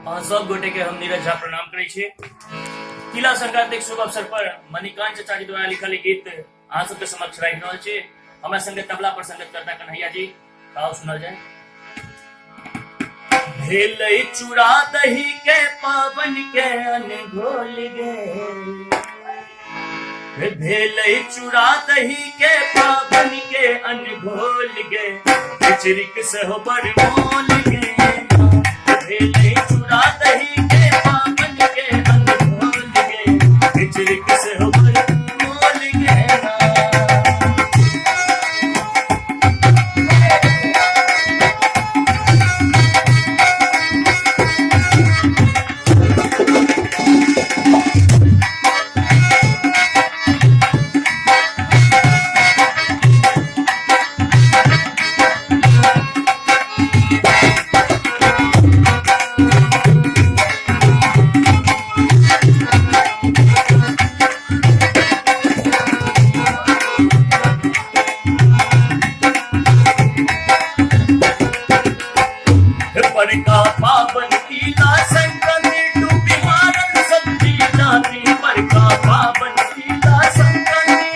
सब गोटे के हम नीरज झा प्रणाम करे छे। तिला संक्रांति के शुभ अवसर पर मणिकांत चाचा जी द्वारा लिखल गीत अहाँ सबके समक्ष राखि रहल छी। हमरा संगे तबला पर संगत करता कन्हैया जी, गाओ सुनल जाए। भेलै चूड़ा दही के पावन के अनघोल गे, भेलै चूड़ा दही के पावन के अनघोल गे, बिचरिक सेहो बड़ मोल गे। भेलै चूड़ा दही के पावन के अनघोल गे, बिचरिक सेहो बड़ मोल गे। का पावन तिला संक्रांति डूबी मारन सब्जी जाती, पर का पावन तिला संक्रांति,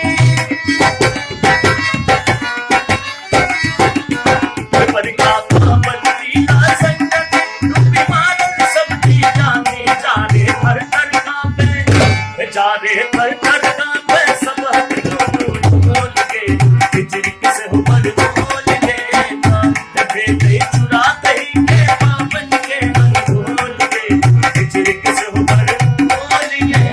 पर का पावन तिला संक्रांति डूबी मारन सब्जी जाती। जारे थर थर कांपे, जारे थर थर कांपे सब बोल के, बिचरिक से हो बड़ बोल के। भेलै चूड़ा दही के पावन के अनघोल गे, बिचरिक से हो बड़ बोल गे।